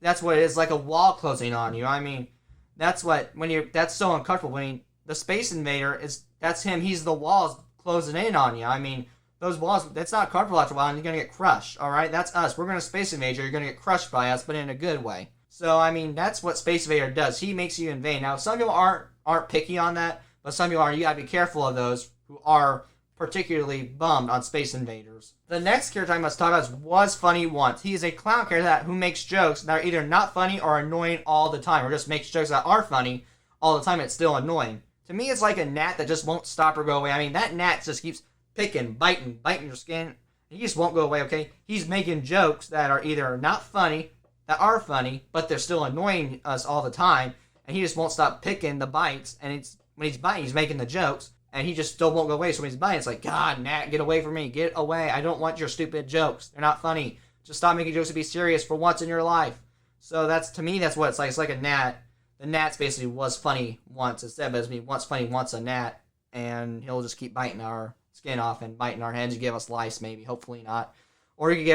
That's what it is, like a wall closing on you. I mean, that's so uncomfortable. When the Space Invader that's him. He's the walls closing in on you. I mean, those walls, that's not comfortable after a while, and you're going to get crushed, alright? That's us. We're going to Space Invader. You're going to get crushed by us, but in a good way. So, I mean, that's what Space Invader does. He makes you invade. Now, some people aren't picky on that, but some people are. You got to be careful of those who are particularly bummed on Space Invaders. The next character I must talk about is Was Funny Once. He is a clown character who makes jokes that are either not funny or annoying all the time, or just makes jokes that are funny all the time. It's still annoying. To me, it's like a gnat that just won't stop or go away. I mean, that gnat just keeps picking, biting your skin. He just won't go away, okay? He's making jokes that are either not funny, that are funny, but they're still annoying us all the time, and he just won't stop picking the bites, and when he's biting, he's making the jokes, and he just still won't go away. So when he's biting, it's like, God, gnat, get away from me. Get away. I don't want your stupid jokes. They're not funny. Just stop making jokes and be serious for once in your life. So to me, that's what it's like. It's like a gnat. The gnat's basically was funny once instead, but it's me once funny, once a gnat, and he'll just keep biting our skin off and biting our heads. You give us lice, maybe, hopefully not, or you could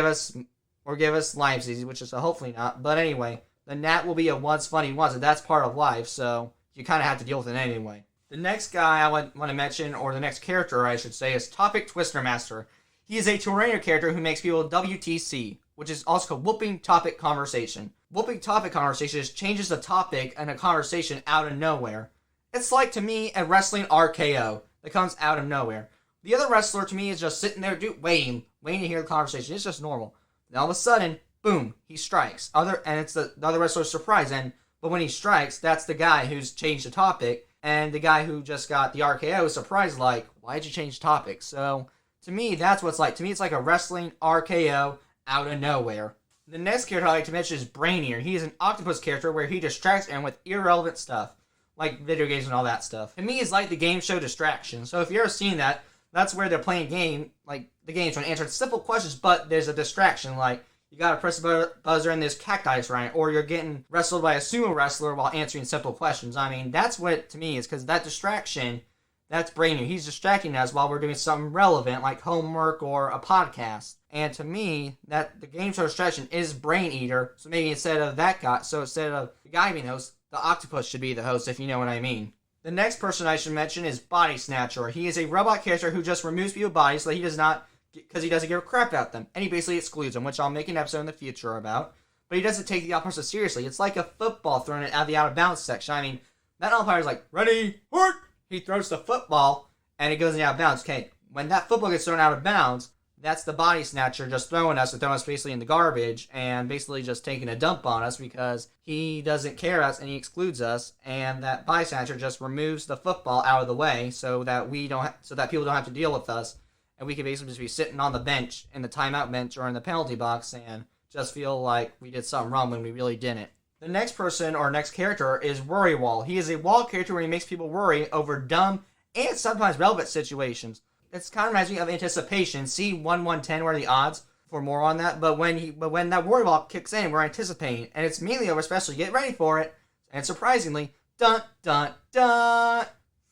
give us Lyme disease, which is a hopefully not. But anyway, the gnat will be a once funny once, and that's part of life, so you kind of have to deal with it anyway. The next guy I want to mention, or the next character I should say, is Topic Twister Master. He is a Terrainer character who makes people WTC, which is also called Whooping Topic Conversation. Whooping Topic Conversation just changes the topic and a conversation out of nowhere. It's like, to me, a wrestling RKO that comes out of nowhere. The other wrestler, to me, is just sitting there waiting to hear the conversation. It's just normal. Then all of a sudden, boom, he strikes. And it's the other wrestler's surprise. But when he strikes, that's the guy who's changed the topic. And the guy who just got the RKO is surprised, like, why'd you change topic? So, to me, that's what it's like. To me, it's like a wrestling RKO out of nowhere. The next character I like to mention is Brainier. He is an octopus character where he distracts everyone with irrelevant stuff, like video games and all that stuff. To me, it's like the game show Distraction. So if you've ever seen that, that's where they're playing a game, like the game's trying to answer simple questions, but there's a distraction, like you gotta press the buzzer and there's cacti around it, or you're getting wrestled by a sumo wrestler while answering simple questions. I mean, that's what it, to me, is, because that distraction, that's Brainier. He's distracting us while we're doing something relevant, like homework or a podcast. And to me, that the game show Distraction is Brain Eater, so maybe instead of that guy, so instead of the guy being the host, the octopus should be the host, if you know what I mean. The next person I should mention is Body Snatcher. He is a robot character who just removes people's bodies so that he does not, because he doesn't give a crap about them. And he basically excludes them, which I'll make an episode in the future about. But he doesn't take the opposite seriously. It's like a football thrown out of the out of bounds section. I mean, that umpire's like, ready, work! He throws the football, and it goes in out of bounds. Okay, when that football gets thrown out of bounds, that's the Body Snatcher just throwing us and throwing us basically in the garbage and basically just taking a dump on us because he doesn't care us and he excludes us, and that Body Snatcher just removes the football out of the way so that people don't have to deal with us and we could basically just be sitting on the bench, in the timeout bench, or in the penalty box, and just feel like we did something wrong when we really didn't. The next person, or next character, is Worry Wall. He is a wall character where he makes people worry over dumb and sometimes relevant situations. It's kind of reminds me of Anticipation. See 1110, what are the odds for more on that? But when that Worry Wall kicks in, we're anticipating, and it's mainly over, especially get ready for it, and surprisingly, dun dun dun,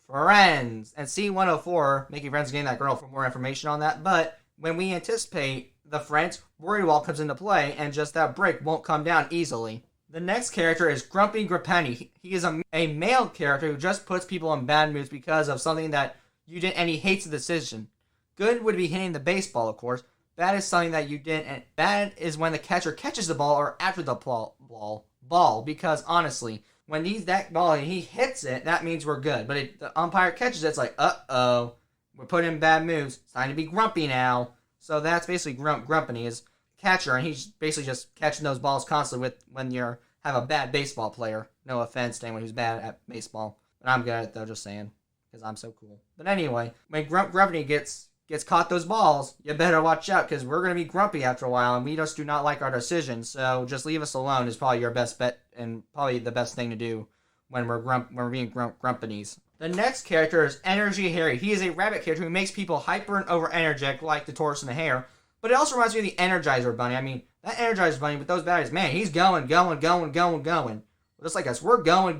friends. And C104, making friends getting that girl, for more information on that. But when we anticipate the friends, Worry Wall comes into play, and just that brick won't come down easily. The next character is Grumpy Gripenny. He is a male character who just puts people in bad moods because of something that you did, and he hates the decision. Good would be hitting the baseball, of course. Bad is something that you did, and bad is when the catcher catches the ball or after the ball. Because honestly, when that ball and he hits it, that means we're good. But if the umpire catches it, it's like, uh-oh, we're putting in bad moves. It's time to be grumpy now. So that's basically Grumpy is catcher, and he's basically just catching those balls constantly when you have a bad baseball player. No offense to anyone who's bad at baseball, but I'm good at it though, just saying, because I'm so cool. But anyway, when Grumpy gets caught those balls, you better watch out, because we're going to be grumpy after a while, and we just do not like our decisions. So just leave us alone is probably your best bet, and probably the best thing to do when we're being grumpanies. The next character is Energy Harry. He is a rabbit character who makes people hyper and over energetic, like the tortoise and the hare. But it also reminds me of the Energizer Bunny. I mean, that Energizer Bunny with those batteries, man, he's going. Just like us, we're going,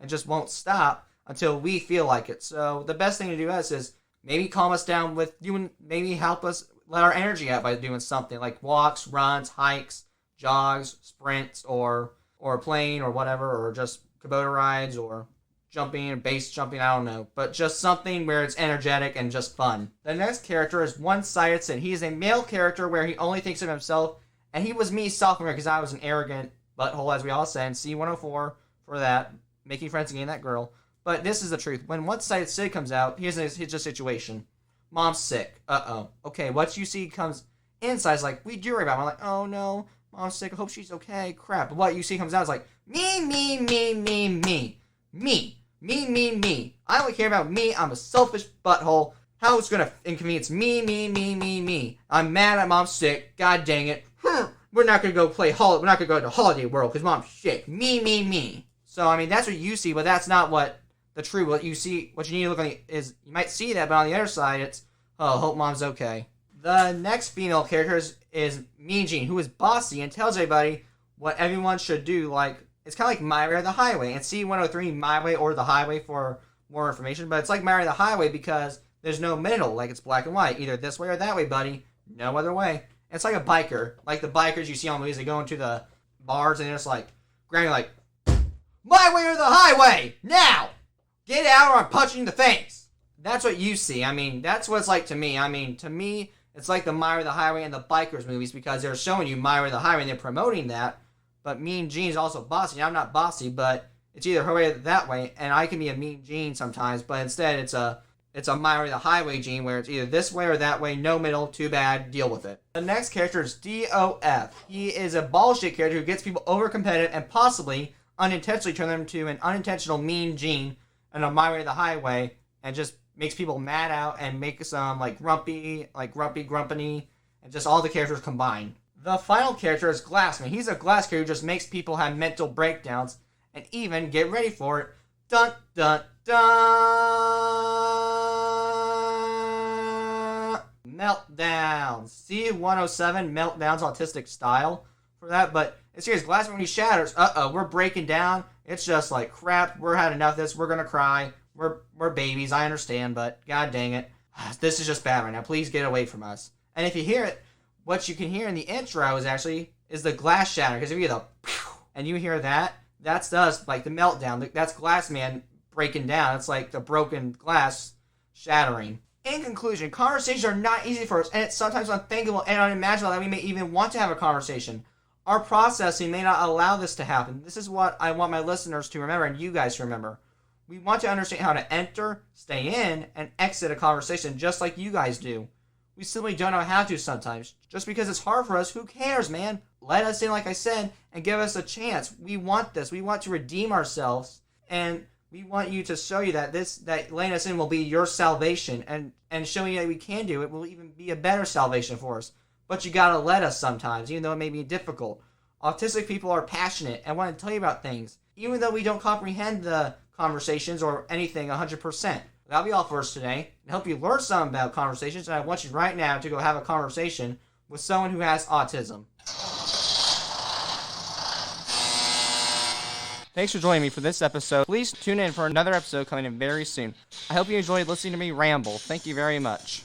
and just won't stop until we feel like it. So the best thing to do is maybe calm us down with maybe help us let our energy out by doing something like walks, runs, hikes, jogs, sprints, or playing, or whatever, or just Kubota rides, or jumping, base jumping, I don't know. But just something where it's energetic and just fun. The next character is One-Sided Sid. He is a male character where he only thinks of himself, and he was me sophomore because I was an arrogant butthole, as we all said. C104 for that, making friends and getting that girl. But this is the truth. When One-Sided Sid comes out, here's a situation. Mom's sick. Uh-oh. Okay, what you see comes inside is like, we do worry about it. I'm like, oh no, Mom's sick. I hope she's okay. Crap. But what you see comes out is like, me. I only care about me. I'm a selfish butthole. How it's gonna inconvenience me. I'm mad at Mom's sick. God dang it. We're not gonna go we're not gonna go to Holiday World because Mom's sick. Me. So I mean, that's what you see, but that's not what what you see. What you need to look on is you might see that, but on the other side, it's hope Mom's okay. The next female character is Mean Jean, who is bossy and tells everybody what everyone should do. Like, it's kind of like My Way or the Highway. And C103, My Way or the Highway for more information. But it's like My Way or the Highway because there's no middle. Like, it's black and white. Either this way or that way, buddy. No other way. And it's like a biker. Like the bikers you see on movies. They go into the bars and they're just like, grabbing like, My Way or the Highway! Now! Get out or I'm punching you in the face! That's what you see. I mean, that's what it's like to me. I mean, to me, it's like the My Way or the Highway and the bikers movies because they're showing you My Way or the Highway and they're promoting that. But Mean Gene is also bossy. I'm not bossy, but it's either her way or that way. And I can be a Mean Gene sometimes, but instead it's a My Way or the Highway Gene where it's either this way or that way, no middle, too bad, deal with it. The next character is DOF. He is a bullshit character who gets people over competitive and possibly unintentionally turn them into an unintentional Mean Gene and a My Way or the Highway and just makes people mad out and makes them grumpy, grumpy, and just all the characters combined. The final character is Glassman. He's a glass character who just makes people have mental breakdowns and even, get ready for it, dun dun dun, meltdowns. C107, meltdowns, autistic style for that. But it's serious, Glassman, when he shatters, we're breaking down. It's just like, crap, we're had enough of this, we're gonna cry. We're babies, I understand, but god dang it. This is just bad right now. Please get away from us. And if you hear it, what you can hear in the intro is the glass shatter. Because if you hear the and you hear that, that's us, like the meltdown. That's Glassman breaking down. It's like the broken glass shattering. In conclusion, conversations are not easy for us, and it's sometimes unthinkable and unimaginable that we may even want to have a conversation. Our processing may not allow this to happen. This is what I want my listeners to remember and you guys to remember. We want to understand how to enter, stay in, and exit a conversation just like you guys do. We simply don't know how to sometimes. Just because it's hard for us, who cares, man? Let us in, like I said, and give us a chance. We want this. We want to redeem ourselves and We want you to show you that that letting us in will be your salvation, and showing you that we can do it will even be a better salvation for us. But you gotta let us sometimes, even though it may be difficult. Autistic people are passionate and want to tell you about things, even though we don't comprehend the conversations or anything 100%. That'll be all for us today. I hope you learned something about conversations, and I want you right now to go have a conversation with someone who has autism. Thanks for joining me for this episode. Please tune in for another episode coming in very soon. I hope you enjoyed listening to me ramble. Thank you very much.